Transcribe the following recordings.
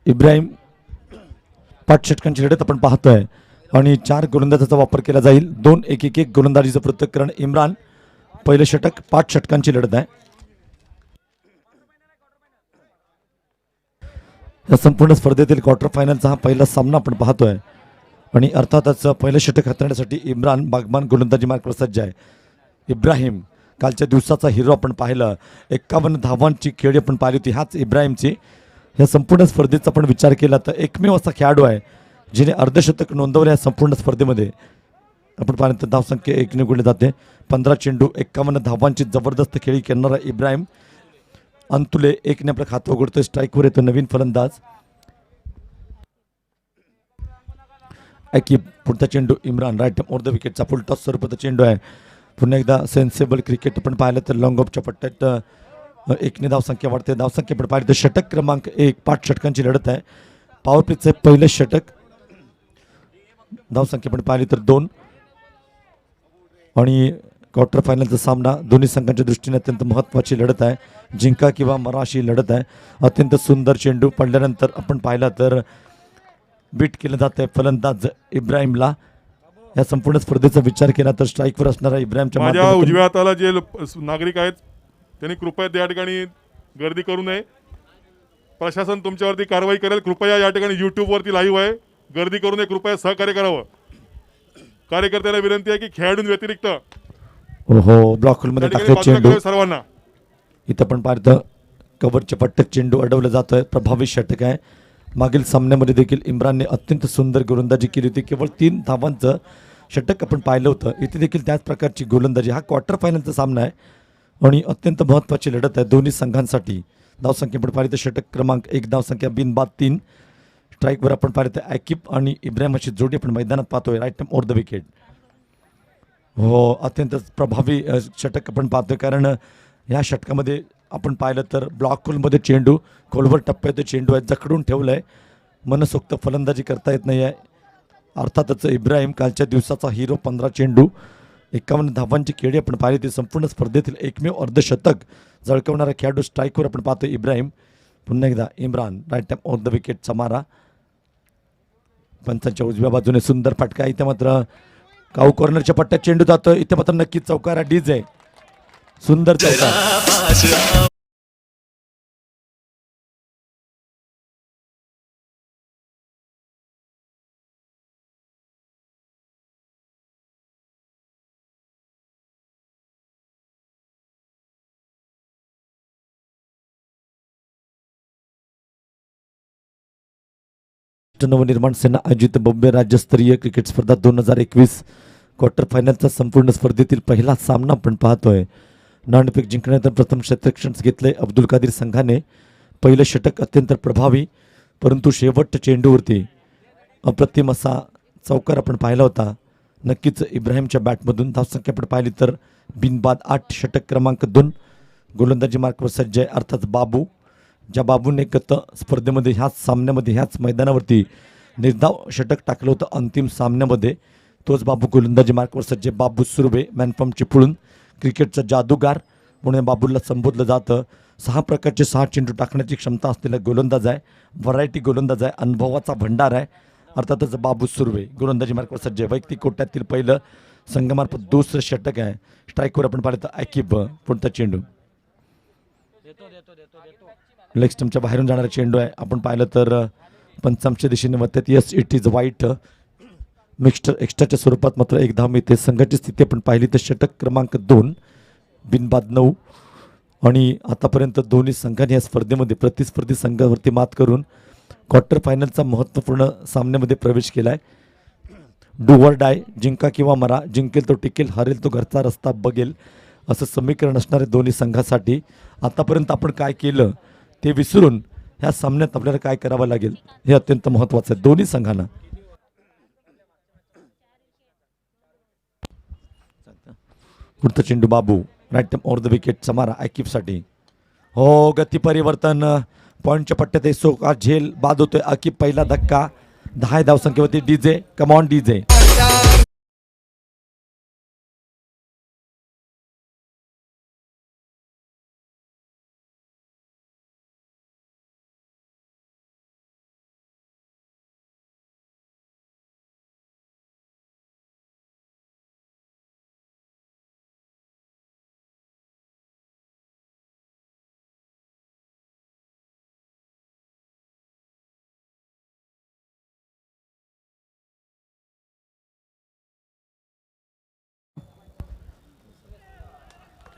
इब्राहिम 5 षटकांची लढत आपण पाहतोय आणि 4 गोलंदाजाचा वापर केला जाईल. 2-1-1-1 गोलंदाजीचं पृथक्करण. इम्रान पहिलं षटक. 5 षटकांची लढत आहे. या संपूर्ण स्पर्धेतील क्वार्टर फायनलचा हा पहिला सामना आपण पाहतोय आणि अर्थातच पहिलं षटक हाताळण्यासाठी इम्रान बागमान गोलंदाजी मार्कवर सज्ज आहे. इब्राहिम कालच्या दिवसाचा हिरो आपण पाहिलं. 51 धावांची खेळी आपण पाहिली होती ह्याच इब्राहिमची. या संपूर्ण स्पर्धेचा आपण विचार केला तर एकमेव असा खेळाडू आहे जिने अर्धशतक नोंदवले. या संपूर्ण स्पर्धेमध्ये आपण पाहिलं तर धावसंख्या 1 ने गुणले जाते. 15 चेंडू 51 धावांची जबरदस्त खेळी करणारा इब्राहिम अंतुले 1 ने आपलं खातं उघडतोय. स्ट्राईकवर येतो नवीन फलंदाज. ऐकी पुढचा चेंडू इम्रान राईट ऑफ द विकेटचा फुल टॉस स्वरूपाचा चेंडू आहे. पुन्हा एकदा सेन्सेबल क्रिकेट आपण पाहिलं तर लॉंग ऑफच्या पट्ट्यात 1 ने धावसंख्या वाढते. धावसंख्या आपण पाहिलं तर षटक क्रमांक 1. 5 षटकांची लढत आहे. पॉवर प्लेचं पहिलं षटक. धावसंख्या आपण पाहिली तर 2 आणि क्वार्टर फायनलचा सामना दोन्ही संघांच्या दृष्टीने अत्यंत महत्त्वाची लढत आहे. जिंका किंवा मरा अशी लढत आहे. अत्यंत सुंदर चेंडू पडल्यानंतर आपण पाहिला तर बीट केलं जात आहे फलंदाज इब्राहिमला. या संपूर्ण स्पर्धेचा विचार केला तर स्ट्राईकवर असणारा इब्राहिमच्या माझ्या उजव्या हाताला जे नागरिक आहेत त्यांनी कृपया त्या ठिकाणी गर्दी करू नये. प्रशासन तुमच्यावरती कारवाई करेल. कृपया या ठिकाणी यूट्यूबवरती लाईव्ह आहे. गर्दी करू नये. कृपया सहकार्य करावं. कार्यकर्त्यांना विनंती आहे की खेळाडूं व्यतिरिक्त हो ब्लॉक होलमध्ये टाकले चेंडू. सर्वांना इथं पण पाहतं कव्हरच्या पट्ट्यात चेंडू अडवला जातोय. प्रभावी षटक आहे. मागील सामन्यामध्ये देखील इम्रानने अत्यंत सुंदर गोलंदाजी केली होती. केवळ 3 धावांचं षटक आपण पाहिलं होतं. इथे देखील त्याच प्रकारची गोलंदाजी. हा क्वार्टर फायनलचा सामना आहे आणि अत्यंत महत्त्वाची लढत आहे दोन्ही संघांसाठी. धावसंख्या आपण पाहिली तर षटक क्रमांक 1. धावसंख्या बिनबाद 3. स्ट्राईकवर आपण पाहिलं तर ॲकिब आणि इब्राहिम अशी जोडी आपण मैदानात पाहतोय. Right time over the wicket. हो अत्यंत प्रभावी षटक आपण पाहतोय कारण ह्या षटकामध्ये आपण पाहिलं तर ब्लॉक होलमध्ये चेंडू खोलवर टप्प्यात चेंडू आहे. जखडून ठेवलं आहे. मनसोक्त फलंदाजी करता येत नाही आहे. अर्थातच इब्राहिम कालच्या दिवसाचा हिरो. 15 चेंडू 51 धावांची खेळी आपण पाहिली. ती संपूर्ण स्पर्धेतील एकमेव अर्धशतक झळकवणारा खेळाडू. स्ट्राईकवर आपण पाहतो इब्राहिम. पुन्हा एकदा Imran right time on the विकेटचा मारा. पंचांच्या उजव्या बाजूने सुंदर फटका. इथे मात्र काऊ कॉर्नरच्या पट्ट्यात चेंडू जातो. इथे मात्र नक्कीच चौकारा डीजे. सुंदर चौकार. नवनिर्माण सेना आयोजित भव्य राज्यस्तरीय क्रिकेट स्पर्धा 2021 क्वार्टर फायनलचा संपूर्ण स्पर्धेतील पहिला सामना आपण पाहतोय. नाणेफेक जिंकण्यानंतर प्रथम क्षेत्ररक्षण घेतले अब्दुल कादिर संघाने. पहिलं षटक अत्यंत प्रभावी परंतु शेवटच्या चेंडूवरती अप्रतिम असा चौकार आपण पाहिला होता. नक्कीच इब्राहिमच्या बॅटमधून. धावसंख्या आपण पाहिली तर बिनबाद 8. षटक क्रमांक 2. गोलंदाजी मार्कवर सज्ज आहे अर्थात बाबू. ज्या बाबूने गत स्पर्धेमध्ये ह्याच सामन्यामध्ये ह्याच मैदानावरती निर्धाव षटक टाकलं होतं अंतिम सामन्यामध्ये, तोच बाबू गोलंदाजी मार्कवर सज्ज. बाबू सुर्वे मॅनफॉर्म चिपळूण क्रिकेटचा जादूगार म्हणून बाबूला संबोधलं जातं. 6 प्रकारचे 6 चेंडू टाकण्याची क्षमता असलेला गोलंदाज आहे. व्हरायटी गोलंदाज आहे. अनुभवाचा भंडार आहे. अर्थातच बाबू सुर्वे गोलंदाजी मार्कवर सज्ज. वैयक्तिक कोट्यातील पहिलं संघमार्फत दुसरं षटक आहे. स्ट्राईकवर आपण पाहिलं तर ॲकिब. पुढचा चेंडू लेग स्टंपच्या बाहेरून जाणारा चेंडू आहे. आपण पाहिलं तर पंचांच्या दिशेने म्हणतात यस इट इज वाईट. मिक्स्टर एक्स्ट्राच्या स्वरूपात मात्र 1 धाव मिळते. संघाची स्थिती आपण पाहिली तर षटक क्रमांक 2. बिनबाद 9 आणि आतापर्यंत दोन्ही संघांनी या स्पर्धेमध्ये प्रतिस्पर्धी संघावरती मात करून क्वार्टर फायनलचा महत्त्वपूर्ण सामन्यामध्ये प्रवेश केला आहे. Do or die. जिंका किंवा मरा. जिंकेल तो टिकेल, हरेल तो घरचा रस्ता बघेल असं समीकरण असणारे दोन्ही संघासाठी. आतापर्यंत आपण काय केलं ते विसरून ह्या सामन्यात आपल्याला काय करावं लागेल हे अत्यंत महत्त्वाचं आहे दोन्ही संघांना. पुढचा चेंडू बाबू राईट ओव्हर द विकेटचा मारा ॲकिबसाठी. हो गती परिवर्तन. पॉईंटच्या पट्ट्यात सोका झेल बाद होतोय. ॲकिब पहिला धक्का. 10 धावसंख्येवरती DJ. Come on DJ.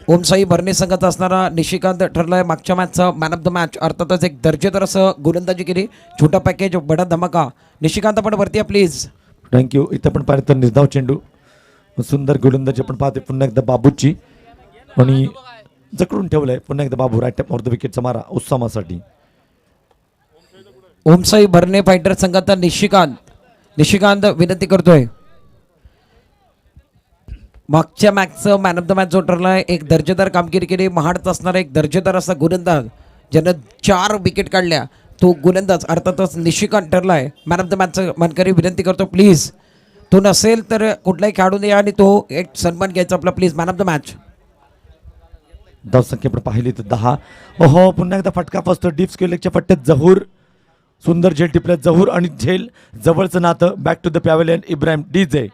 Om Sai Bharne संघाचा असणारा निशिकांत ठरलाय मागच्या मॅचचा मॅन ऑफ द मॅच. अर्थातच एक दर्जेदार असं गोलंदाजी केली. छोटा पॅकेज बडा धमाका. निशिकांत आपण वरती आहे प्लीज. थँक्यू. इथं पण पाहिलं तर निर्धाव चेंडू, सुंदर गोलंदाजी आपण पाहते पुन्हा एकदा बाबूची, आणि जकडून ठेवलंय पुन्हा एकदा बाबू. राईट ऑफ द विकेटचा मारा उत्सामासाठी. ओम साई भरणे फायटर संघाचा निशिकांत विनंती करतोय. मागच्या मॅचचं मॅन ऑफ द मॅच जो ठरलाय, एक दर्जेदार कामगिरी केली. महाडचा असणारा एक दर्जेदार असा गोलंदाज ज्यानं 4 विकेट काढल्या, तो गोलंदाज अर्थातच निशिकांत ठरलाय मॅन ऑफ द मॅचचा मानकरी. विनंती करतो प्लीज, तो नसेल तर कुठलाही खेळाडू या आणि तो एक सन्मान घ्यायचा आपला please. Man of the match. धावसंख्या आपण पाहिली तर 10. ओहो, पुन्हा एकदा फटका फसतो. डीप स्क्वेअरच्या फट्ट्यात जहूर, सुंदर झेल टिपल्यात जहूर, आणि झेल जवळचं नातं. Back to the pavilion Ibrahim DJ.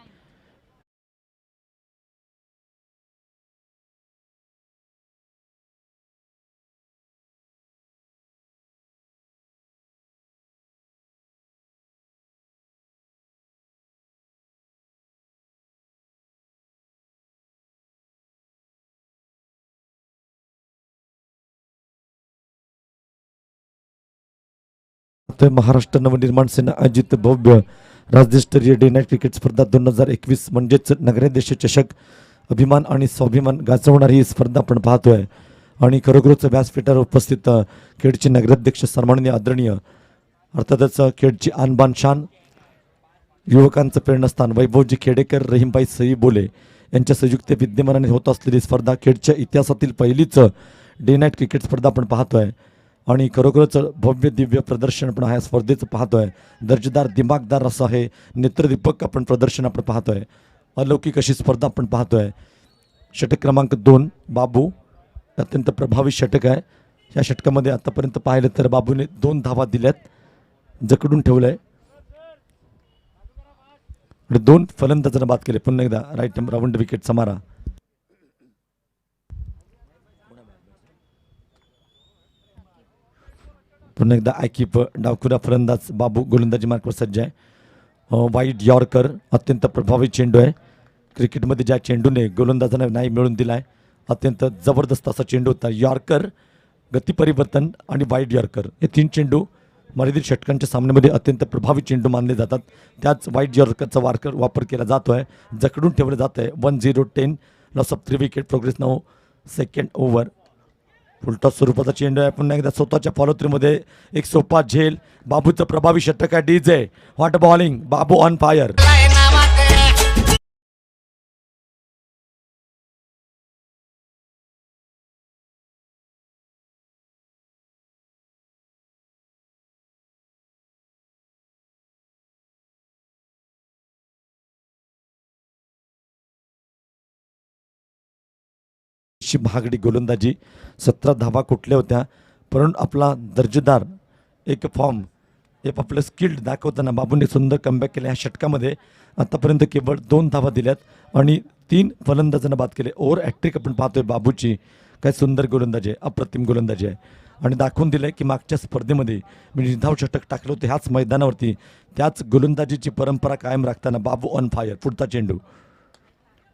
Maharashtra Navnirman Sena Ajit भव्य राज्यस्तरीय डे नाईट क्रिकेट स्पर्धा 2021 म्हणजेच नगराध्यक्ष चषक अभिमान आणि स्वाभिमान गाजवणारी ही स्पर्धा आपण पाहतोय. आणि खरोखरच व्यासपीठावर उपस्थित खेडचे नगराध्यक्ष सन्माननीय आदरणीय, अर्थातच खेडची आणबान शान, युवकांचं प्रेरणास्थान वैभवजी खेडेकर, रहीमबाई सई बोले यांच्या संयुक्त विद्यमानाने होत असलेली स्पर्धा, खेडच्या इतिहासातील पहिलीच डे नाईट क्रिकेट स्पर्धा आपण पाहतोय. आणि खरोखरच भव्य दिव्य प्रदर्शन आपण ह्या स्पर्धेचं पाहतोय. दर्जेदार दिमागदार असं आहे नेत्रदीपक आपण प्रदर्शन आपण पाहतोय. अलौकिक अशी स्पर्धा आपण पाहतोय. षटक क्रमांक 2 बाबू, अत्यंत प्रभावी षटक आहे. या षटकामध्ये आतापर्यंत पाहिलं तर बाबूने 2 धावा दिल्यात, जकडून ठेवलंय, 2 फलंदाजांना बाद केले. पुन्हा एकदा राईट राऊंड विकेटचा मारा. पुन्हा एकदा आयकीप डावखुरा फलंदाज बाबू गोलंदाजी मार्कवर सज्ज आहे. वाईड यॉर्कर, अत्यंत प्रभावी चेंडू आहे. क्रिकेटमध्ये ज्या चेंडूने गोलंदाजांना नाही मिळून दिला आहे, अत्यंत जबरदस्त असा चेंडू होता. यॉर्कर, गती परिवर्तन आणि वाईड यॉर्कर हे 3 चेंडू मर्यादित षटकांच्या सामन्यामध्ये अत्यंत प्रभावी चेंडू मानले जातात. त्याच वाईड यॉर्करचा वापर केला जातो आहे. जकडून ठेवलं जातं आहे. 1-0-10 loss of 3 wicket. Progress now second over. Full toss स्वरूपाचा चेंडू आहे. पुन्हा एकदा स्वतःच्या फॉलोथ्रीमध्ये एक सोपा झेल. बाबूचं प्रभावी षटक आहे. DJ what bowling, Babu on fire. महागडी गोलंदाजी, 17 धावा कुठल्या होत्या, परंतु आपला दर्जेदार एक फॉर्म, एक आपलं स्किल्ड दाखवताना बाबूने सुंदर कमबॅक केलं. या षटकामध्ये आतापर्यंत केवळ 2 धावा दिल्यात आणि 3 फलंदाजांना बाद केले. ओव्हर हॅट्रिक आपण पाहतोय बाबूची. काय सुंदर गोलंदाजी आहे, अप्रतिम गोलंदाजी आहे. आणि दाखवून दिलं की मागच्या स्पर्धेमध्ये मी निर्धाव षटक टाकलं होतं ह्याच मैदानावरती. त्याच गोलंदाजीची परंपरा कायम राखताना बाबू ऑन फायर. पुढचा चेंडू,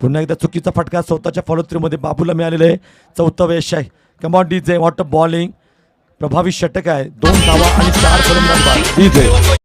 पुन्हा एकदा चुकीचा फटका स्वतःच्या फॉलोथ्रीमध्ये बाबूला मिळालेलं आहे. 4थं यश आहे. कमॉन डीजे व्हॉट बॉलिंग, प्रभावी षटक आहे. 2 धावा आणि 4 फलंदाज बाद. डीजे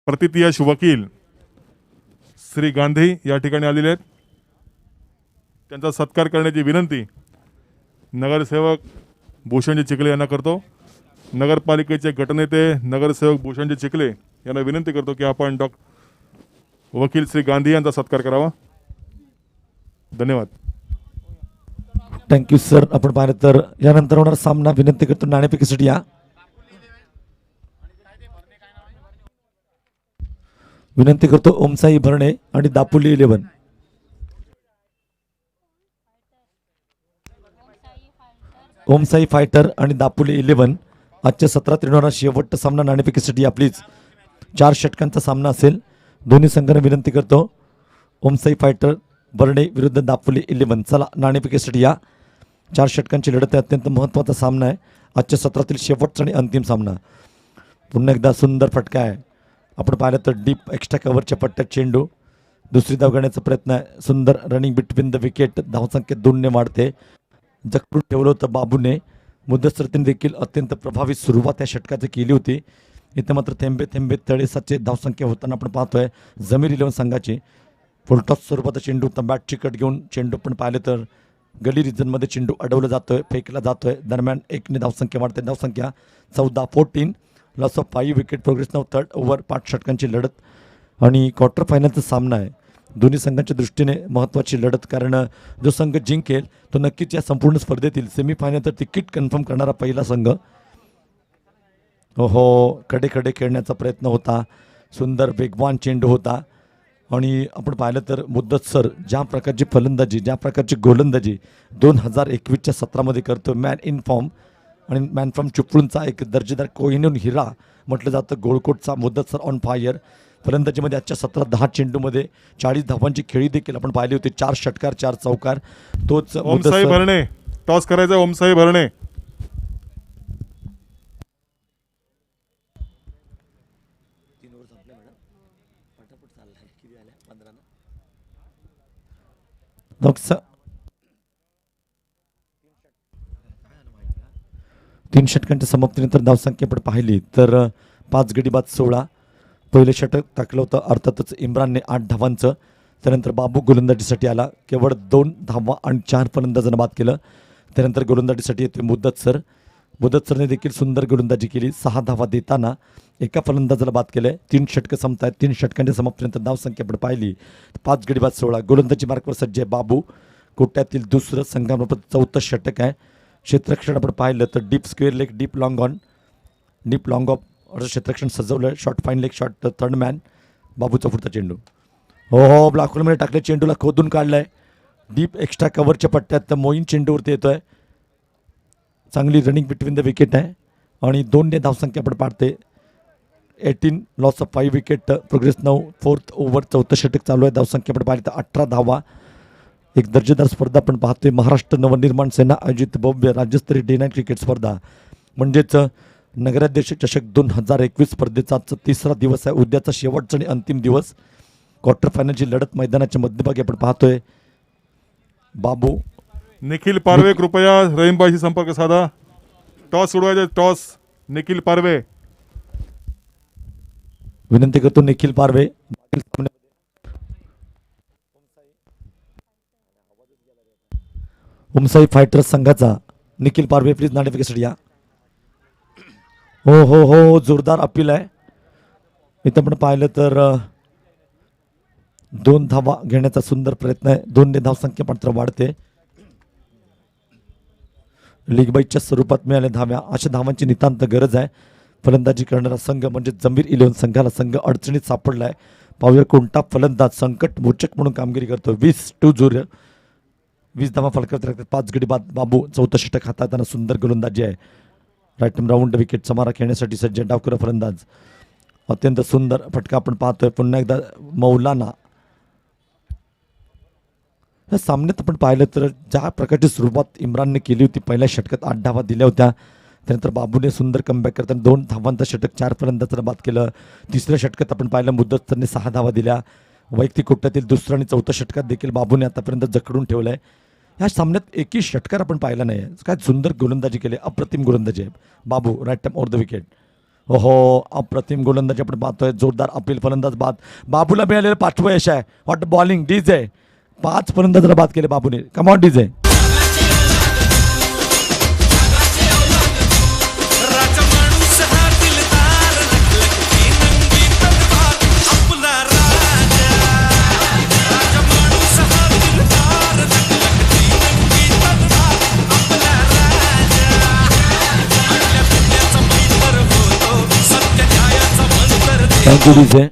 प्रतितयश वकील श्री गांधी या ठिकाणी आलेले आहेत. त्यांचा सत्कार करण्याची विनंती नगरसेवक भूषणजी चिखले यांना करतो. नगरपालिकेचे गटनेते नगरसेवक भूषणजी चिखले यांना विनंती करतो की आपण वकील श्री गांधी यांचा सत्कार करावा. धन्यवाद. Thank you sir. आपण पाहिलं तर यानंतर होणार सामना. विनंती करतो नाणेफेकीसाठी या. विनंती करतो ओमसाई भरणे आणि दापोली 11. ओमसाई फायटर आणि दापोली 11 आजच्या सत्रात येणारा शेवटचा सामना नाणेफेकीसाठी या. प्लीज 4 षटकांचा सामना असेल. दोन्ही संघांना विनंती करतो ओमसाई फायटर बर्डे विरुद्ध दापोली 11. चला नाणेफेकीसाठी या. 4 षटकांची लढत आहे. अत्यंत महत्त्वाचा सामना आहे. आजच्या सत्रातील शेवटचा आणि अंतिम सामना. पुन्हा एकदा सुंदर फटका आहे. आपण पाहिलं तर डीप एक्स्ट्रा कव्हरच्या पट्ट्यात चेंडू. दुसरी धाव घेण्याचा प्रयत्न आहे. सुंदर रनिंग बिटवीन द विकेट. धावसंख्या 2ने वाढते. जखडून ठेवलं होतं बाबूने. मुदस्सरतीने देखील अत्यंत प्रभावी सुरुवात या षटकाची केली होती. इथे मात्र थेंबे थेंबे तळेसाचे धावसंख्या होताना आपण पाहतोय जमीर 11 संघाची. फुलटॉस स्वरूपाचा चेंडू होता. बॅटची कट घेऊन चेंडू पण पाहिले तर गली रिजनमध्ये चेंडू अडवला जातोय, फेकला जातोय. दरम्यान 1ने धावसंख्या वाढते. धावसंख्या 14-14. Loss of 5 wicket. Progress now 3rd over. 5 षटकांची लढत आणि क्वार्टर फायनलचा सामना आहे. दोन्ही संघांच्या दृष्टीने महत्त्वाची लढत, कारण जो संघ जिंकेल तो नक्कीच या संपूर्ण स्पर्धेतील सेमीफायनल तर तिकीट कन्फर्म करणारा पहिला संघ. हो, कडे खेळण्याचा प्रयत्न होता. सुंदर वेगवान चेंडू होता. आणि आपण पाहिलं तर मुद्दतसर ज्या प्रकारची फलंदाजी, ज्या प्रकारची गोलंदाजी 2021च्या सत्रामध्ये करतो, मॅन इन फॉर्म आणि मॅन फ्रॉम चिपळूणचा एक दर्जेदार कोहिनूर हिरा म्हटलं जातं. गोळकोटचा मुद्दतसर ऑन फायर. फलंदाजीमध्ये आजच्या सत्रात 10 चेंडूमध्ये 40 धावांची खेळी देखील आपण पाहिली होती. 4 षटकार 4 चौकार. तोच ओमसाई भरणे टॉस करायचा. ओमसाई भरणे तीन षटकांच्या समाप्तीनंतर धावसंख्या पण पाहिली तर 5 गडी बाद 16. पहिलं षटक टाकलं होतं अर्थातच इम्रानने 8 धावांचं. त्यानंतर बाबू गोलंदाजीसाठी आला. केवळ 2 धावा आणि 4 फलंदाजांना बाद केलं. त्यानंतर गोलंदाजीसाठी येते मुद्दतसर. मुद्दतसरने देखील सुंदर गोलंदाजी केली. 6 धावा देताना एका फलंदाजाला बाद केलंय. 3 षटकं संपतायत. 3 षटकांच्या समाप्तीनंतर धावसंख्या पण पाहिली 5 गडी बाद 16. गोलंदाजी मार्कवर सज्ज आहे बाबू. कोट्यातील दुसरं संघामार्फत 4थं षटक आहे. क्षेत्ररक्षण आपण पाहिलं तर deep square leg, deep long on, deep long off असं क्षेत्ररक्षण सजवलं. Short fine leg shot, 3rd man. बाबूचा पुढचा चेंडू. हो, ब्लॉकमध्ये टाकले. चेंडूला खोदून काढलाय. डीप एक्स्ट्रा कव्हरच्या पट्ट्यात तर मोईन चेंडूवरती येतोय. चांगली रनिंग बिटवीन द विकेट आहे आणि 2ने धावसंख्या पण पाडते. 18. Loss of 5 wicket. Progress now 4th over. 4थं षटक चालू आहे. धावसंख्या पण पाहिली तर 18 धावा. एक दर्जेदार स्पर्धा आपण पाहतोय. महाराष्ट्र नवनिर्माण सेना आयोजित भव्य राज्यस्तरीय डे नाईट क्रिकेट स्पर्धा म्हणजेच नगराध्यक्ष चषक 2021 स्पर्धेचा आजचा 3रा दिवस आहे. उद्याचा शेवटचा आणि अंतिम दिवस. क्वार्टर फायनलची लढत मैदानाच्या मध्यभागी आपण पाहतोय. बाबू निखिल पारवे कृपया रहीमबाईशी संपर्क साधा. टॉस उडवायचा. टॉस निखिल पारवे. विनंती करतो निखिल पारवे. ओमसाई फायटर्स संघाचा निखिल पारवे प्लीज नाणेफेकीसाठी या. हो, जोरदार अपील आहे. इथं पण पाहिलं तर 2 धावा घेण्याचा सुंदर प्रयत्न आहे. 2ने धावसंख्या मात्र वाढते. लीग बाईच्या स्वरूपात मिळाल्या धाव्या. अशा धावांची नितांत गरज आहे. फलंदाजी करणारा संघ म्हणजे जमीर 11 संघाला संघ अडचणीत सापडलाय. पाहूया कोणता फलंदाज संकट मोचक म्हणून कामगिरी करतो. 20 धावा फलकावत लागतात. 5 गडी बाद. बाबू 4थं षटक हाताळताना सुंदर गोलंदाजी आहे. राईट राऊंड विकेट समारा खेळण्यासाठी सज्ज डावखुरा फलंदाज. अत्यंत सुंदर फटका आपण पाहतोय. पुन्हा एकदा मौलाना. या सामन्यात आपण पाहिलं तर ज्या प्रकारची सुरुवात इम्रानने केली होती, पहिल्या षटकात 8 धावा दिल्या होत्या. त्यानंतर बाबूने सुंदर कमबॅक करताना 2 धावांचं षटक 4 फलंदाजांना बाद केलं. 3ऱ्या षटकात आपण पाहिलं मुद्दतसरने 6 धावा दिल्या. वैयक्तिक कोट्यातील 2ऱ्या आणि 4थ्या षटकात देखील बाबूने आतापर्यंत जखडून ठेवलंय. ह्या सामन्यात एकही षटकार आपण पाहिला नाही. काय सुंदर गोलंदाजी केली. अप्रतिम गोलंदाजी आहे Babu. Right time over the wicket. हो, अप्रतिम गोलंदाजी आपण पाहतोय. जोरदार अपील फलंदाज बाद. बाबूला मिळालेलं 5वं यश आहे. What bowling DJ. 5 फलंदाजांना बाद केले बाबूने. कम ऑन डीजे. राजा माणूस हा दिलदार लखलखती नंगी तलवार आपला राजा राजा माणूस हा दिलदार लखलखती नंगी तलवार आपला राजा आपल्या पित्याचा मैत्र होतो सत्य न्यायाचा मंत्र थँक्यू देतो डीजे.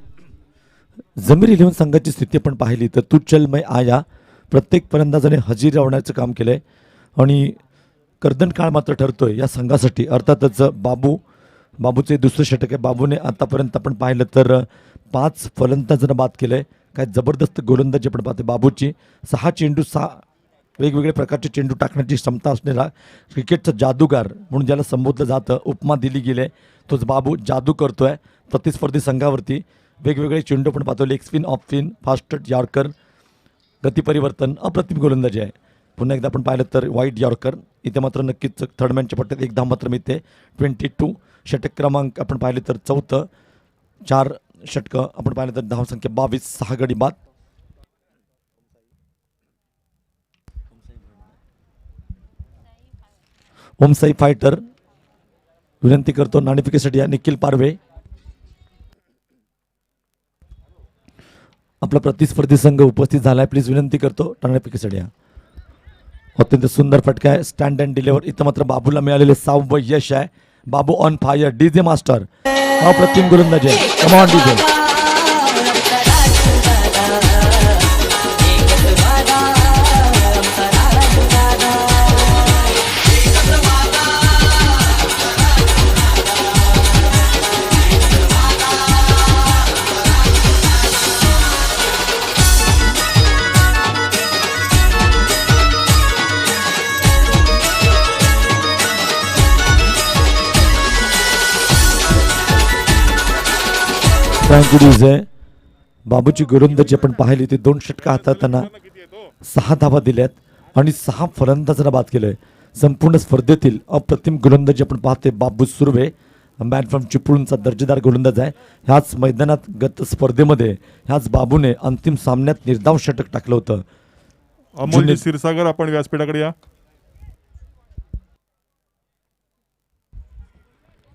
जमीर 11 संघाची स्थिती आपण पाहिली तर तू चल मै आया प्रत्येक फलंदाजाने हजेरी लावण्याचं काम केलंय आणि कर्दन काळ मात्र ठरतोय या संघासाठी. अर्थातच बाबूचे दुसरं षटक आहे. बाबूने आतापर्यंत आपण पाहिलं तर 5 फलंदाजांना बाद केलंय. काय जबरदस्त गोलंदाजी आपण पाहतोय बाबूची. 6 चेंडू 6 वेगवेगळे प्रकारचे चेंडू टाकण्याची क्षमता असलेला क्रिकेटचा जादूगार म्हणून ज्याला संबोधलं जातं, उपमा दिली गेली आहे, तोच बाबू जादू करतोय प्रतिस्पर्धी संघावरती. वेगवेगळे चेंडू आपण पाहतो. Leg spin, off spin, fast yorker, गती परिवर्तन, अप्रतिम गोलंदाजी आहे. पुन्हा एकदा आपण पाहिलं तर वाईट यॉर्कर. इथे मात्र नक्कीच थर्ड मॅनच्या पट्ट्यात एक धाव मात्र मिळते. 22 षटक क्रमांक आपण पाहिले तर 4. 4 षटकं आपण पाहिलं तर धावसंख्या 22. 6 गडी बाद. ओमसाई फायटर विनंती करतो नाणेफेकीसाठी या निखिल पारवे. आपला प्रतिस्पर्धी संघ उपस्थित झालाय. प्लीज विनंती करतो नाणेफेकीसाठी या. अत्यंत सुंदर फटका आहे. Stand and deliver. इथं मात्र बाबूला मिळालेले 6वं यश आहे. Babu on fire. DJ master अप्रतिम गोलंदाजी आहे. Come on DJ. Thank you DJ. बाबूची गोलंदाजी आपण पाहिली ती 2 षटकं हाताळताना 6 धावा दिल्यात आणि 6 फलंदाजांना बाद केलंय. संपूर्ण स्पर्धेतील अप्रतिम गोलंदाजी आपण पाहते. बाबू सुर्वे मॅन फ्रॉम चिपळूणचा दर्जेदार गोलंदाज आहे. ह्याच मैदानात गत स्पर्धेमध्ये ह्याच बाबूने अंतिम सामन्यात निर्धाव षटक टाकलं होतं. अमोल क्षीरसागर आपण व्यासपीठाकडे या.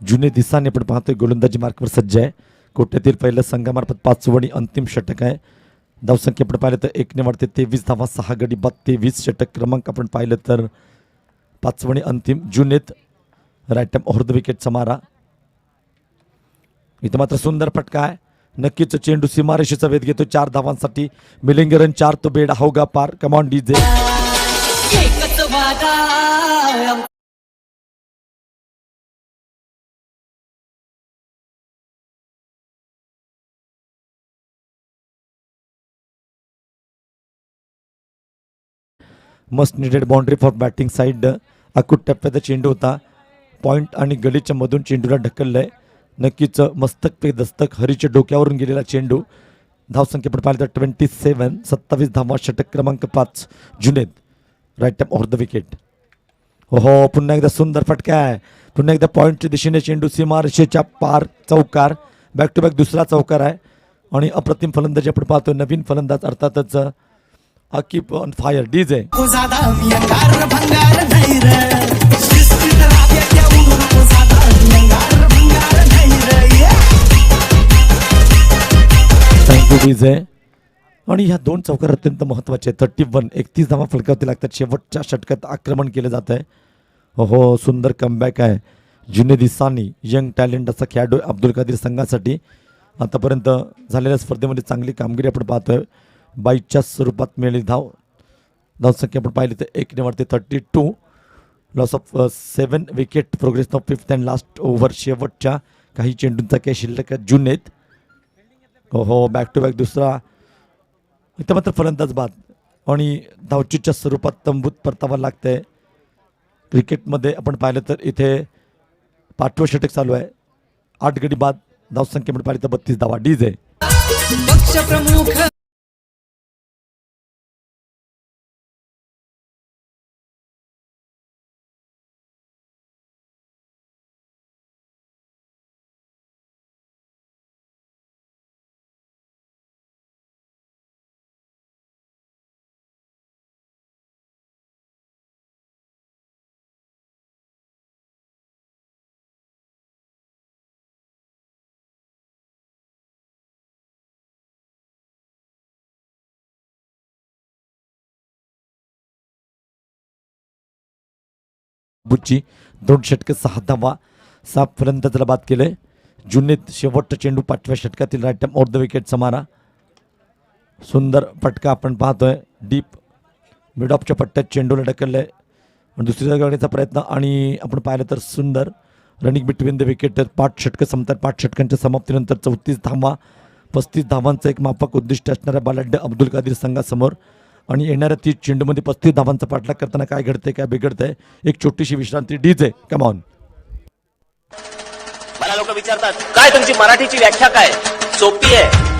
जुने दिसाने आपण पाहतोय गोलंदाजी मार्कवर सज्ज आहे. कोट्यातील पहिलं संघामार्फत 5 आणि अंतिम षटक आहे. धावसंख्या आपण पाहिलं तर 1 ने वाढते 23 धावा. 6 गडी बाद. 23 षटक क्रमांक आपण पाहिलं तर 5 आणि अंतिम. जुनेत राईट टाइम ओव्हर द विकेटचा मारा. इथं मात्र सुंदर फटका आहे. नक्कीच चेंडू सीमारेषेचा वेध घेतो. 4 धावांसाठी मिलिंग रन 4 तो बेड होगा पार. Come on DJ. एकच वादा must needed boundary for batting side. अकूट टप्प्याचा चेंडू होता. पॉईंट आणि गलीच्या मधून चेंडूला ढकललंय. नक्कीच मस्तक पे दस्तक हरीच्या डोक्यावरून गेलेला चेंडू. धावसंख्या पण पाहिलं तर 27. 27 धावा. षटक क्रमांक 5 Junaid right time over the wicket. हो पुन्हा एकदा सुंदर फटका आहे. पुन्हा एकदा पॉईंटच्या दिशेने चेंडू सीमारेषेच्या पार. चौकार. बॅक टू बॅक दुसरा चौकार आहे आणि अप्रतिम फलंदाजी आपण पाहतो. नवीन फलंदाज अर्थातच Aqib on fire. DJ. Thank you DJ. आणि ह्या 2 चौकार अत्यंत महत्त्वाचे. 31 31 धावा फलकावती लागतात. शेवटच्या षटकात आक्रमण केलं जात आहे. हो सुंदर कमबॅक आहे. जुनेद इसानी यंग टॅलेंट असा खेळाडू अब्दुल कादीर संघासाठी. आतापर्यंत झालेल्या स्पर्धेमध्ये चांगली कामगिरी आपण पाहतोय. 22च्या स्वरूपात मिळालेली धावसंख्या आपण पाहिली तर 1 ने वाढते 32. Loss of 7 wicket. Progress of 5th and last over. शेवटच्या काही चेंडूंचा काही शिल्लक आहे. जुनेद. हो बॅक टू बॅक दुसरा. इथं मात्र फलंदाज बाद आणि धावचीच्या स्वरूपात तंबूत परतावा लागतंय. क्रिकेटमध्ये आपण पाहिलं तर इथे 5वं षटक चालू आहे. 8 गडी बाद. धावसंख्या आपण पाहिली तर 32 धावा. डीजे. पक्ष प्रमुख बुच्ची 2 षटके 6 धावा 6 फलंदाजाला बाद केलंय. जुनीत शेवटचा चेंडू 5व्या षटकातील राईट टाइम आउट द विकेटचा मारा. सुंदर फटका आपण पाहतोय. डीप मिड ऑफच्या पट्ट्यात चेंडूला ढकललंय. दुसरी जागा करण्याचा प्रयत्न आणि आपण पाहिलं तर सुंदर रनिंग बिटवीन द विकेट. 5 षटकं संपतात. 5 षटकांच्या समाप्तीनंतर 34 धावा 35 धावांचं एक माफक उद्दिष्ट असणाऱ्या बलाढ्य अब्दुल कादीर संघासमोर आणि येणाऱ्या 30 चेंडूमध्ये 35 धावांचा पाठलाग करताना काय घडतंय काय बिघडतंय. एक छोटीशी विश्रांती. DJ come on. मला लोक विचारतात काय तुमची मराठीची व्याख्या काय. सोपी आहे.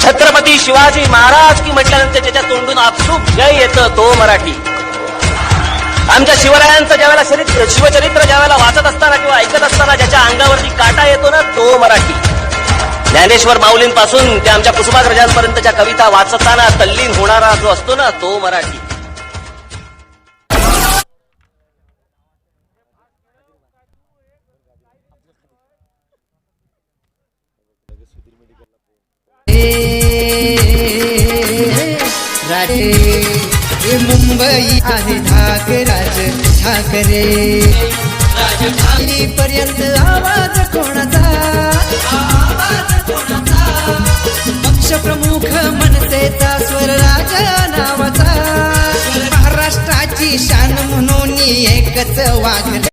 छत्रपती शिवाजी महाराज की म्हटल्यानंतर ज्याच्या तोंडून आपसूक जय येतं तो मराठी. आमच्या शिवरायांचं ज्यावेळेला शिवचरित्र ज्यावेळेला वाचत असताना किंवा ऐकत असताना ज्याच्या अंगावरती काटा येतो ना तो मराठी. ज्ञानेश्वर माऊलींपासून ते आमच्या कुसुमाग्रजांपर्यंतच्या कविता वाचताना तल्लीन होणारा जो असतो ना तो मराठी. हे मुंबई आहे ठाकराज ठाकरे. राजधानी पर्यंत आवाज कोणाचा. पक्ष प्रमुख मनसेचा स्वर राजा नावाचा. महाराष्ट्राची शान म्हणून एकच वाघ.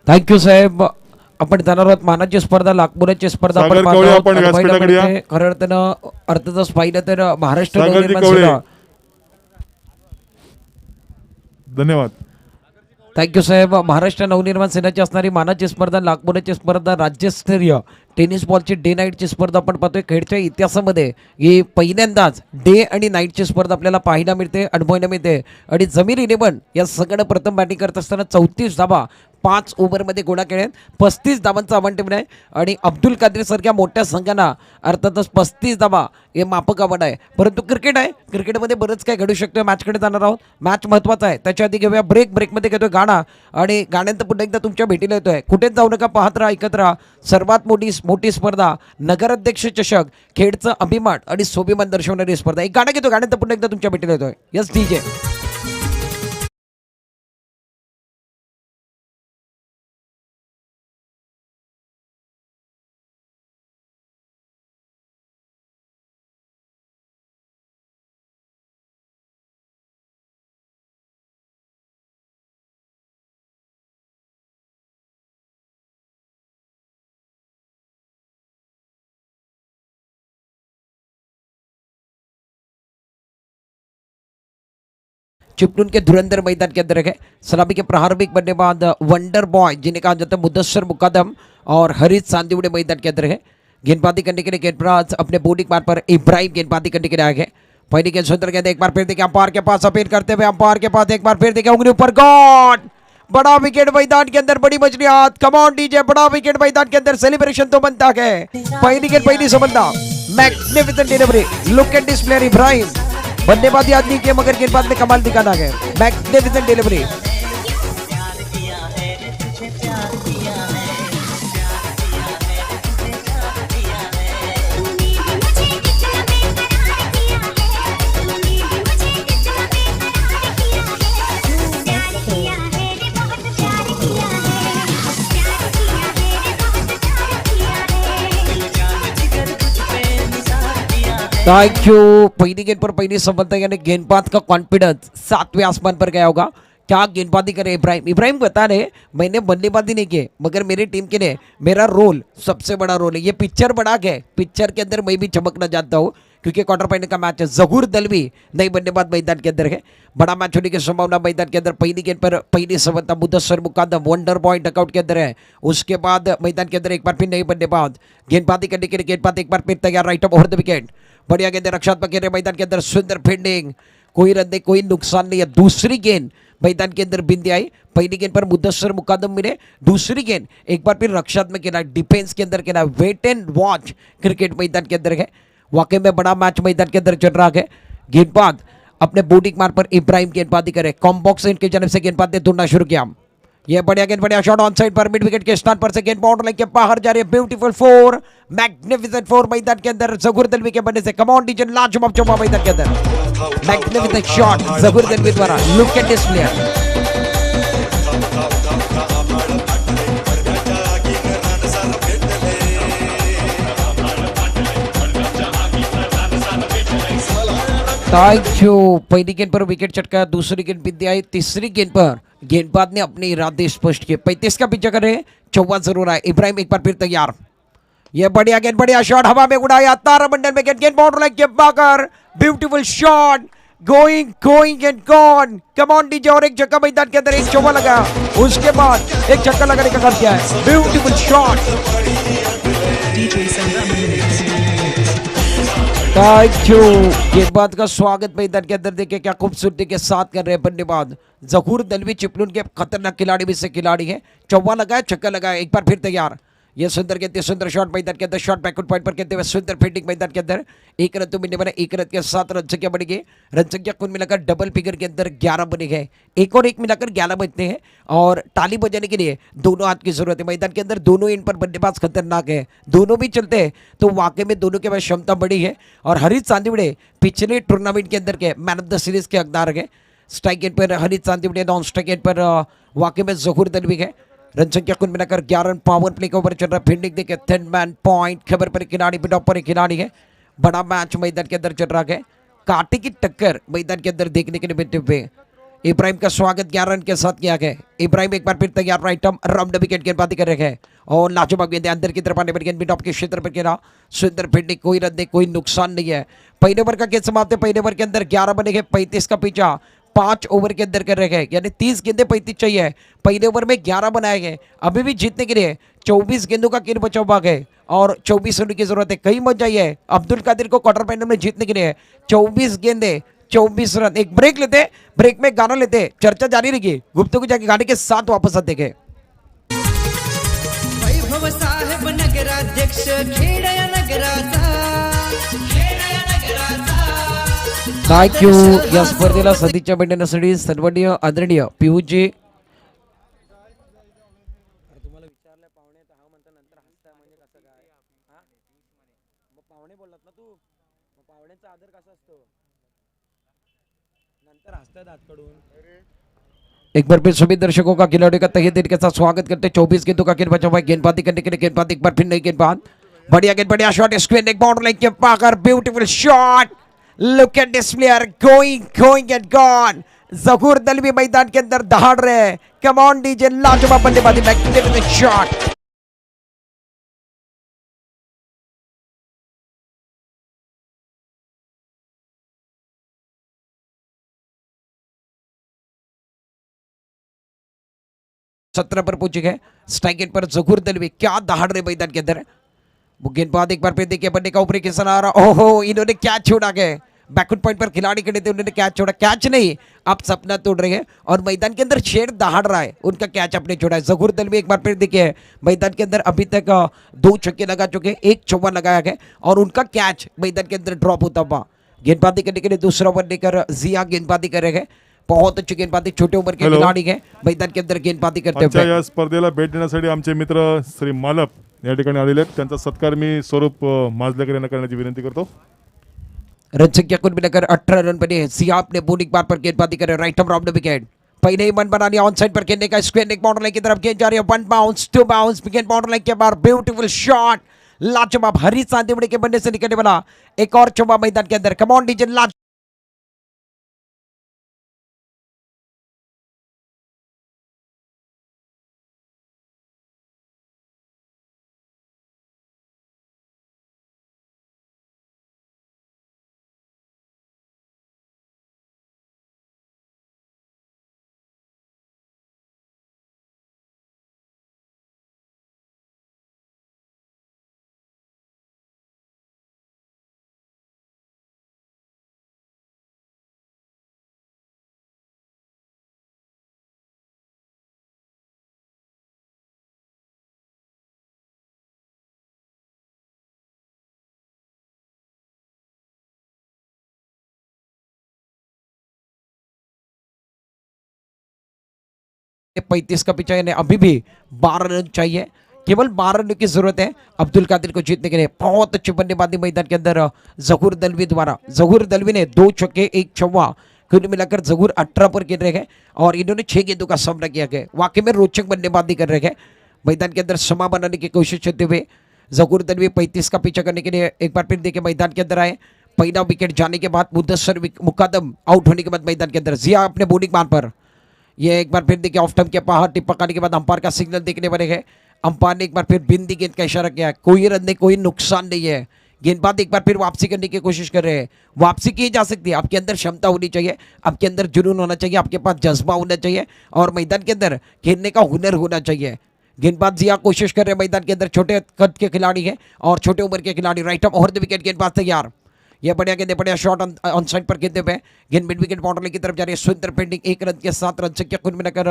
थँक्यू साहेब. आपण जाणार आहोत मानाची स्पर्धा लाखमोलाची स्पर्धा सागर आपण कवळे, पाहतो. आपण आणि व्यासपीठाकडे पाहिलं या. म्हणजे खरं अर्थानं अर्थातच पाहिलं तर महाराष्ट्र सागरजी नवनिर्माण कवळे. सेना. धन्यवाद. थँक्यू साहेब. महाराष्ट्र नवनिर्माण सेनेची असणारी मानाची स्पर्धा लाखमोलाची स्पर्धा राज्यस्तरीय टेनिस बॉलची डे नाईटची स्पर्धा आपण पाहतोय. खेळच्या इतिहासामध्ये ही पहिल्यांदाच डे आणि नाईटची स्पर्धा आपल्याला पाहायला मिळते अनुभवायला मिळते. आणि जमीर 11 या संघानं प्रथम बॅटिंग करत असताना 34 धावा 5 ओव्हरमध्ये गोळा केल्यात. 35 धावांचा आव्हान ठेवलं आहे आणि अब्दुल कादीर सारख्या मोठ्या संघांना अर्थातच 35 धावा हे माफक आव्हान आहे. परंतु क्रिकेट आहे. क्रिकेटमध्ये बरंच काय घडू शकतं. मॅचकडे जाणार आहोत. मॅच महत्त्वाचा आहे. त्याच्या आधी घेऊया ब्रेकमध्ये घेतोय गाणा आणि गाण्यानंतर पुन्हा एकदा तुमच्या भेटीला येतोय. कुठेच जाऊ नका. पाहत राहा ऐकत राहा. सर्वात मोठी स्पर्धा नगराध्यक्ष चषक खेडचं अभिमान आणि स्वाभिमान दर्शवणारी स्पर्धा. एक गाणं घेतो. गाण्यानंतर पुन्हा एकदा तुमच्या भेटीला येतोय. Yes DJ. चिपलून के धुरंधर मैदान के अंदर है. सलामी के प्रारंभिक बल्लेबाज वंडर बॉय जिन्हें कहा जाता है मुदस्सर मुकदम और हरीश सांदिवड़े मैदान के अंदर है. गेंदबाजी करने के लिए गेंदबाज अपने बॉलिंग मार्ग पर इब्राहिम गेंदबाजी करने के लिए आए हैं. पहली गेंद सुंदर गेंद. एक बार फिर देखिए अंपायर के पास अपील करते हुए अंपायर के पास एक बार फिर देखिए उंगली ऊपर गॉड. बड़ा विकेट मैदान के अंदर बड़ी मछलियात. Come on DJ. बड़ा विकेट मैदान के अंदर सेलिब्रेशन तो बनता है. पहली गेंद पहली समझना. Magnificent delivery. Look at this player Ibrahim. बल्लेबाजी आदमी के मगर गेंदबाज में कमाल दिखाना है. Magnificent delivery. Thank you. पहली गेंद पर पहली सफलता यानी गेंदबाज का कॉन्फिडेंस 7वें आसमान पर गया होगा. क्या गेंदबाजी करे इब्राहिम। इब्राहिम बता रहे मैंने बल्लेबाजी नहीं की मगर मेरी टीम के लिए मेरा रोल सबसे बड़ा रोल है। ये पिक्चर बड़ा है, पिक्चर के अंदर मैं भी चमकना चाहता हूँ क्योंकि क्वार्टर फाइनल का मैच है। जहूर दलवी नई बल्लेबाज मैदान के अंदर है। बड़ा मैच होने की संभावना मैदान के अंदर। पहली गेंद पर पहली सफलता मुदस्सर मुकादम वंडर बॉय डकआउट के अंदर है। उसके बाद मैदान के अंदर एक बार फिर नई बल्लेबाज गेंदबाजी करने के लिए गेंदबाज एक बार फिर तैयार right of over the wicket. बढ़िया गेंद रक्षात्मक घेरे मैदान के अंदर सुंदर फील्डिंग, कोई रन नहीं कोई नुकसान नहीं है। दूसरी गेंद मैदान के अंदर बिंदी आई। पहली गेंद पर मुदस्सर मुकादम मिले, दूसरी गेंद एक बार फिर रक्षात्मक खेला डिफेंस के अंदर खेला। वेट एंड वॉच क्रिकेट मैदान के अंदर है। वाकई में बड़ा मैच मैदान के अंदर चल रहा है। गेंदबाज अपने बॉडी मार पर इब्राहिम गेंदबाजी करे। कॉम्बॉक्स इनके जन्म से गेंदबाजी ढूंढना शुरू किया। यह बढ़िया गेंद बढ़िया शॉट ऑन साइड पर मिड विकेट के स्थान पर से गेंद बाउंड्री लाइन के बाहर जा रही है। ब्यूटीफुल फोर, मैग्निफिसेंट फोर मैदान के अंदर जहूर दलवी के बनने से। कम ऑन डीजन लाजवाब चौका मैदान के अंदर। मैग्निफिसेंट शॉट जहूर दलवी द्वारा। Look at this player. पहली गेंद पर विकेट चटका, दूसरी गेंद बिंदी आई, तीसरी गेंद पर गेंदबाज ने अपने इरादे स्पष्ट किए। 35 का पीछा करे, 54 जरूर आए। इब्राहिम एक बार फिर तैयार। यह बढ़िया गेंद बढ़िया शॉट हवा में उड़ाया तारामंडल में गेंद बाउंड्री लाइन के बाहर। Beautiful shot going going and gone. Come on DJ और एक छक्का मैदान के अंदर एक चौका लगा, उसके बाद एक छक्का लगाने का काम किया है। Beautiful shot. गेंदबाज का स्वागत मैदान के अंदर देखिए क्या खूबसूरती के साथ कर रहे हैं बल्लेबाज। जहूर दलवी चिपलून के खतरनाक खिलाड़ी में से खिलाड़ी है। चौवा लगाया, छक्का लगाया, एक बार फिर तैयार। ये सुंदर कहते हैं सुंदर शॉट मैदान के अंदर। शॉट बैकवर्ड पॉइंट पर कहते हुए सुंदर फील्डिंग मैदान के अंदर। एक रन तो मिलने वाला, एक रन के साथ रन संख्या बढ़ी गई। रन संख्या कुल मिलाकर डबल फिगर के अंदर 11 बने गए। एक और एक मिलाकर 11 बजते हैं और ताली बजाने के लिए दोनों हाथ की जरूरत है मैदान के अंदर। दोनों इन पर बल्लेबाज खतरनाक है, दोनों भी चलते हैं तो वाकई में दोनों के पास क्षमता बड़ी है। और हरीश चांदिवड़े पिछले टूर्नामेंट के अंदर के मैन ऑफ द सीरीज के हकदार है। स्ट्राइक एंड पर हरीश चांदिवड़े, नॉन स्ट्राइक एंड पर वाकई में जहूर दलवी है। रन संख्या कुल मिलाकर 11 रन। पावर प्ले के ऊपर चल रहा फील्डिंग देखे 10 मैन पॉइंट। खबर पर खिलाड़ी पे टॉप पर खिलाड़ी है। बड़ा मैच मैदान के अंदर चल रहा है। कांटे की टक्कर मैदान के अंदर देखने के लिए मिलते हुए इब्राहिम का स्वागत 11 रन के साथ किया गया। इब्राहिम एक बार फिर तैयार राइट आर्म राउंड विकेट गेंदबाजी कर रहे हैं और लाजवाब गेंद अंदर की तरफ आने पर गेंद टॉप के क्षेत्र पर गिरा। सुंदर फील्डिंग, कोई रन नहीं कोई नुकसान नहीं है। पहले ओवर का गेंद समाप्त है। पहले ओवर के अंदर 11 बने गए। 35 का पीछा 5 ओवर के अंदर कर रहे हैं, यानी 30 गेंदें 35 चाहिए। पहले ओवर में 11 बनाए गए। अभी भी जीतने के लिए 24 गेंदों का खेल बचा हुआ है और 24 रन की जरूरत है। कहीं मत जाइए, अब्दुल कादिर को क्वार्टर फाइनल में जीतने के लिए 24 गेंदें 24 रन। एक ब्रेक लेते, ब्रेक में गाना लेते, चर्चा जारी रहेगी। गुप्तगू जाके गाने के साथ वापस आते गए। वैभव साहेब नगराध्यक्ष खेडया नगराचा। थँक यू या स्पर्धेला सदिच्छा भेटण्यासाठी सर्वणीय आदरणीय पियुजी एक बार फिर सभी दर्शकों का खिलाड़ियों का तहे दिल के साथ स्वागत करते। 24 गेंदों का खेल बचा हुआ है गेंदबाजी करने के लिए। गेंदबाज एक बार फिर नई गेंदबाज, बढ़िया गेंद बढ़िया शॉट स्क्वेयर एक बाउंड्री लाइन के बाहर। Beautiful shot, look at this player going and gone. Zahoor Dalvi मैदान के अंदर दहाड़ रहे हैं। कम ऑन डीजे, लाजवाब बल्लेबाजी, मैग्निफिसेंट शॉट। सत्रह पर पहुंचे गए। स्ट्राइक एंड पर जहूर दलवी क्या दहाड़ रहे मैदान के अंदर। गेंदबाज एक बार फिर देखिए बनने का ऊपरी किसान आ रहा। ओहो, इन्होंने कैच छोड़ा गया। बैकवर्ड पॉइंट पर खिलाड़ी खड़े थे, उन्होंने कैच छोड़ा। कैच नहीं, आप सपना तोड़ रहे हैं और मैदान के अंदर शेर दहाड़ रहा है, उनका कैच अपने छोड़ा है। जहूर दलवी एक बार फिर देखिए मैदान के अंदर अभी तक 2 छक्के लगा चुके, 1 चौका लगाया गया और उनका कैच मैदान के अंदर ड्रॉप होता हुआ। गेंदबाजी करने के लिए दूसरा ओवर लेकर जिया गेंदबाजी करेंगे। बहुत अच्छी गेंदबाजी, छोटे उम्र के खिलाड़ी हैं मैदान के अंदर गेंदबाजी करते आजच्या हुए। या स्पर्धेला भेट देण्यासाठी आमचे मित्र श्री मालप या ठिकाणी आलेले आहेत। त्यांचा सत्कार मी स्वरूप माजलेकर यांना करण्याची विनंती करतो। रन संख्या कुल मिलाकर 18 रन बने। सिया अपने बॉलिंग बार पर गेंदबाजी करे राइट आर्म राउंड विकेट। पहले ही मन बना लिया ऑन साइड पर खेलने का। स्क्वेयर एक बाउंड्री लाइन की तरफ गेंद जा रही है। 1 bounce 2 bounce wicket boundary line के बाहर। ब्यूटीफुल शॉट, लाजवाब हरीश चांदिवड़े के बनने से निकलने वाला एक और चौका मैदान के अंदर। कम ऑन डीजे, 35 का पिछा, यानी अभी भी 12 रन चाहिए, केवल 12 रन की जरूरत है अब्दुल कादिर को जीतने के लिए। बहुत अच्छी बल्लेबाजी मैदान के अंदर जहूर दलवी द्वारा। जहूर दलवी ने 2 छक्के 1 चौका, कुल मिलाकर जहूर 18 पर गिर रहे हैं और इन्होंने 6 गेंदों का सामना किया है। वाकई में रोचक बल्लेबाजी कर रहे हैं। मैदान के अंदर समा बनाने की कोशिश करते हुए जहूर दलवी 35 का पीछा करने के लिए एक बार फिर देखिए मैदान के अंदर आए। पहला विकेट जाने के बाद मुदस्सर मुकद्दम आउट होने के बाद मैदान के अंदर जिया अपने बॉलिंग मान पर, ये एक बार फिर देखिए ऑफ स्टंप के बाहर टिप्पा करने के बाद अंपायर का सिग्नल देखने वाले हैं। अंपायर ने एक बार फिर बिंदी गेंद का इशारा किया है, कोई रन नहीं, कोई नुकसान नहीं है। गेंदबाज एक बार फिर वापसी करने की कोशिश कर रहे हैं। वापसी की जा सकती है, आपके अंदर क्षमता होनी चाहिए, आपके अंदर जुनून होना चाहिए, आपके पास जज्बा होना चाहिए और मैदान के अंदर खेलने का हुनर होना चाहिए। गेंदबाज जिया कोशिश कर रहे हैं, मैदान के अंदर छोटे कद के खिलाड़ी है और छोटे उम्र के खिलाड़ी। Right of over the wicket, गेंदबाज तैयार, ये बढ़िया गेंद, बढ़िया शॉट ऑन साइड पर खेलते हुए गेंद मिड विकेट बाउंड्री की तरफ जा रही है। सुंदर फील्डिंग, 1 रन के 7 रन संख्या कुल मिलाकर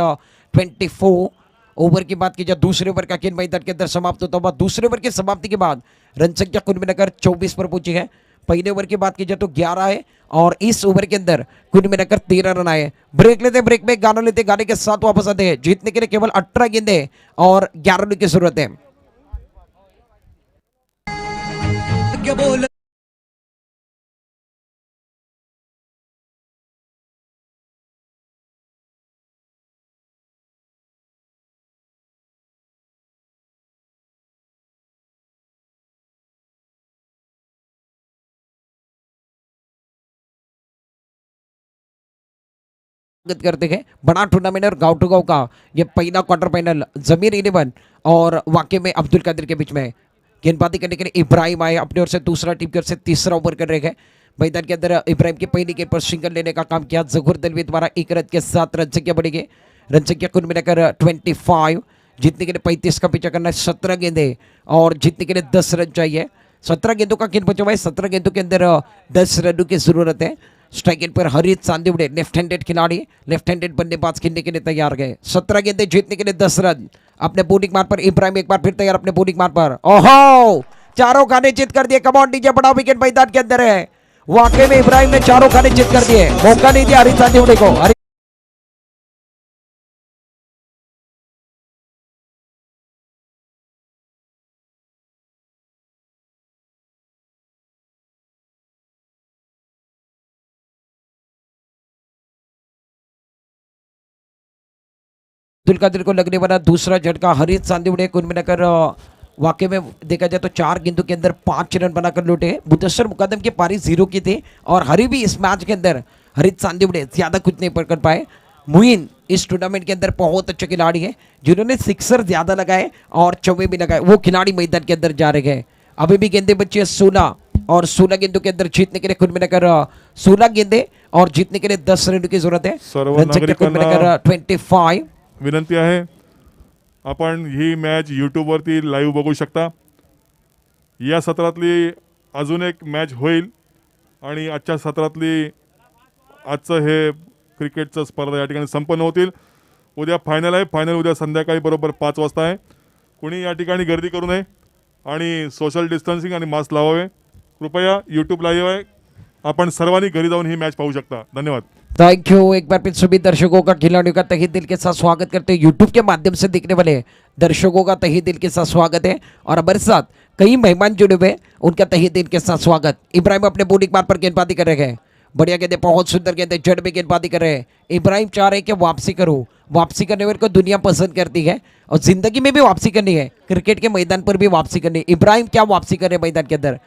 24 ओवर की बात की जाए। दूसरे ओवर का खेल मैदान के अंदर समाप्त होता हुआ, दूसरे ओवर की समाप्ति के बाद रन संख्या कुल मिलाकर 24 पर पहुंची है। पहले ओवर की बात की जाए तो 11 है और इस ओवर के अंदर कुल मिलाकर 13 रन आए। ब्रेक लेते, ब्रेक में गाना लेते, गाने के साथ वापस आते हैं। जीतने के लिए केवल 18 गेंदे और 11 रन की जरूरत है। क्या बोल स्वागत करते हैं बड़ा टूर्नामेंट और गांव टू गांव का ये पहला क्वार्टर फाइनल जमीर 11 और वाकई में अब्दुल कादिर के बीच में। गेंदबाजी करने के लिए इब्राहिम आए अपनी ओर से, दूसरा टीम की ओर से तीसरा ओवर कर रहे हैं। मैदान के अंदर इब्राहिम की पहली गेंद पर सिंगल लेने का काम किया जहूर दलवी द्वारा। 1 रन के 7 रन संख्या बढ़ेगी, रन संख्या कुल मिलाकर 25। जीतने के लिए 35 का पीछा करना है, 17 गेंदे और जीतने के लिए 10 रन चाहिए। 17 गेंदों का खेल बचा हुआ है, 17 गेंदों के अंदर 10 रनों की जरूरत है। स्ट्राइक एंड पर हरीत सांदिवड़े लेफ्ट हैंडेड खिलाड़ी, लेफ्ट हैंडेड बल्लेबाज खेलने के लिए तैयार गए। 17 गेंदे, जीतने के लिए 10 रन। अपने बॉलिंग मार पर इब्राहिम एक बार फिर तैयार अपने बॉलिंग मार पर। ओहो, चारों खाने चित कर दिए। कमॉन डीजे, बड़ा विकेट मैदान के अंदर है। वाकई में इब्राहिम ने चारों खाने चित कर दिए, मौका नहीं दिया हरीत सांदिवड़े को। अब्दुल कादिर को लगने वाला दूसरा झटका हरीत सांदिवड़े कुल मिलाकर वाकई में देखा जाए तो 4 गेंदों के अंदर 5 रन बनाकर लौटे। मुदस्सर मुकद्दम की पारी 0 की थी और हरी भी इस मैच के अंदर हरीत सांदिवड़े ज्यादा कुछ नहीं कर पाए। मुइन इस टूर्नामेंट के अंदर बहुत अच्छे खिलाड़ी है जिन्होंने सिक्सर ज्यादा लगाए और चौवे भी लगाए, वो खिलाड़ी मैदान के अंदर जा रहे हैं। अभी भी गेंदे बच्चे 16 और 16 गेंदों के अंदर जीतने के लिए कुल मिलाकर 16 गेंदे और जीतने के लिए 10 रन की जरूरत है। सर्व रन संख्या कुल मिलाकर 25। विनंती आहे, आपण ही मॅच यूट्यूबवरती लाईव्ह बघू शकता। या सत्रातली अजून एक मॅच होईल आणि आजच्या सत्रातली आजचं हे क्रिकेटचं स्पर्धा या ठिकाणी संपन्न होतील। उद्या फायनल आहे, फायनल उद्या संध्याकाळी बरोबर 5 वाजता आहे। कुणी या ठिकाणी गर्दी करू नये आणि सोशल डिस्टन्सिंग आणि मास्क लावावे। कृपया यूट्यूब लाईव्ह आहे, आपण सर्वांनी घरी जाऊन ही मॅच पाहू शकता। धन्यवाद। Thank you. एक बार फिर सभी दर्शकों का खिलाड़ियों का तहे दिल के साथ स्वागत करते हैं। यूट्यूब के माध्यम से देखने वाले दर्शकों का तहे दिल के साथ स्वागत है और हमारे साथ कई मेहमान जुड़े हुए, उनका तहे दिल के साथ स्वागत। इब्राहिम अपने बॉलिंग मार पर गेंदबाजी कर रहे हैं, बढ़िया गेंदे, बहुत सुंदर गेंदे, जड़ में गेंदबाजी कर रहे हैं। इब्राहिम चाह रहे हैं कि वापसी करो, वापसी करने वाले को दुनिया पसंद करती है और जिंदगी में भी वापसी करनी है, क्रिकेट के मैदान पर भी वापसी करनी है। इब्राहिम क्या वापसी कर रहे हैं मैदान के अंदर।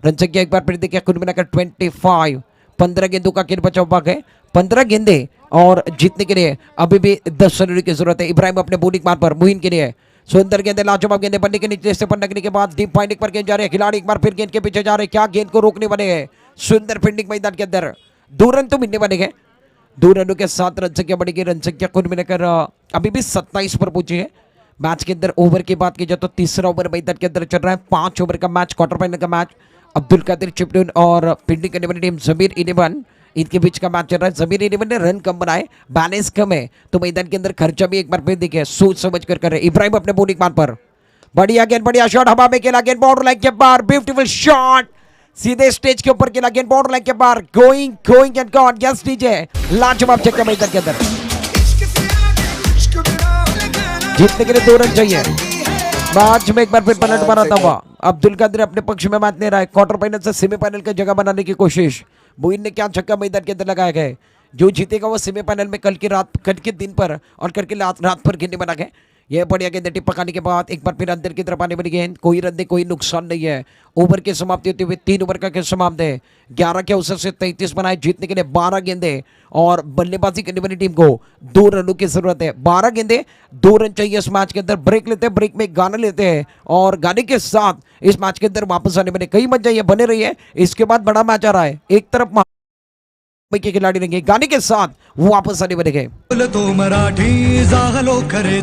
रन संख्या एक बार फिर देखिए कुल मिलाकर 25। 15 गेंदों का खेल बचा हुआ है, 15 गेंदे और जीतने के लिए अभी भी 10 रन की जरूरत है। इब्राहिम अपने बॉलिंग मार पर मुइन के लिए सुंदर गेंदे, लाजवाब गेंदे, बल्ले के नीचे से पटकने के बाद डीप फाइंडिंग पर गेंद जा रहे हैं। खिलाड़ी एक बार फिर गेंद के पीछे जा रहे हैं, क्या गेंद को रोकने वाले हैं। सुंदर फील्डिंग मैदान के अंदर, 2 रन तो मिलने वाले हैं। 2 रनों के 7 रन संख्या बढ़ेगी। रन संख्या कुल मिलाकर अभी भी 27 पर पहुंची है। मैच के अंदर ओवर की बात की जाए तो तीसरा ओवर मैदान के अंदर चल रहा है। 5 ओवर का मैच, क्वार्टर फाइनल का मैच। अब्दुल कादिर चिपलून और फील्डिंग करने वाली टीम जमीर 11, इनके बीच का मैच चल रहा है। जमीर 11 ने रन कम बनाए, बैलेंस कम है, तो मैदान के अंदर खर्चा भी एक बार फिर दिखे, सोच समझ कर रहे। इब्राहिम अपने बॉलिंग मान पर, बढ़िया गेंद, बढ़िया शॉट, हवा में खेला गेंद, बाउंड्री लाइन के बाहर, ब्यूटीफुल शॉट, सीधे स्टेज के ऊपर खेला गेंद, बाउंड्री लाइन के बाहर, going and gone. Yes DJ, लाजवाब छक्का मैदान के अंदर। जीतने के लिए 2 रन चाहिए। मैच में एक बार फिर पलट बनाता हुआ अब्दुल कादिर अपने पक्ष में मैच ले रहा है। क्वार्टर फाइनल से सेमीफाइनल की जगह बनाने की कोशिश। मोइन ने क्या छक्का मैदान के अंदर लगाया गया। जो जीतेगा वो सेमीफाइनल में कल के दिन पर और कल की रात पर गेंद बना गए। यह बढ़िया गेंद टिप पकाने के बाद एक बार फिर अंदर की तरफ आने वाली गेंद। कोई रन नहीं, कोई नुकसान नहीं है। ओवर की समाप्ति होते हुए 3 ओवर का खेल समाप्त है। 11 के अवसर से 33 बनाए। जीतने के लिए 12 गेंदे और बल्लेबाजी करने वाली टीम को 2 रनों की जरूरत है। 12 गेंदे 2 रन चाहिए इस मैच के अंदर। ब्रेक लेते हैं, ब्रेक में गाना लेते हैं और गाने के साथ इस मैच के अंदर वापस आने वाले कई मत जाइए, बने रहिए। इसके बाद बड़ा मैच आ रहा है। एक तरफ के खिलाड़ी रहेंगे, गाने के साथ वो वापस आने वाले गए। बोलतो मराठी झालो खरे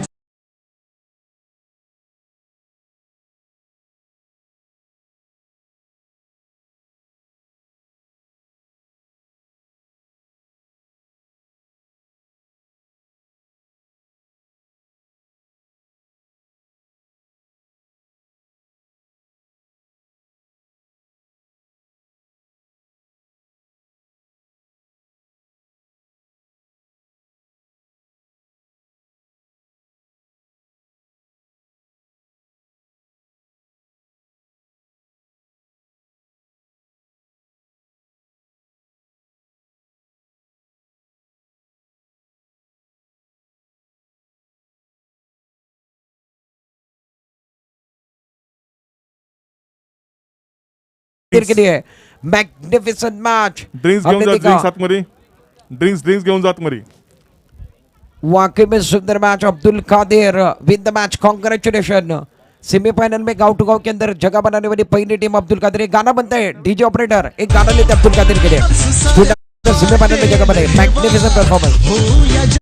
के लिए मैग्निफिसेंट मैच ड्रिंक्स घेऊन जा, ड्रिंक्स आतमध्ये, ड्रिंक्स घेऊन जात मरी. वाकई में सुंदर match. Abdul Qadir win the match, congratulation. Semifinal में गांव टू गांव के अंदर जगह बनाने वाली पहली टीम अब्दुल कादिर। एक गाना बनता है, डीजे ऑपरेटर एक गाना लेते हैं अब्दुल कादिर के लिए। सेमीफाइनल में जगह बने, मैग्निफिसेंट परफॉर्मेंस।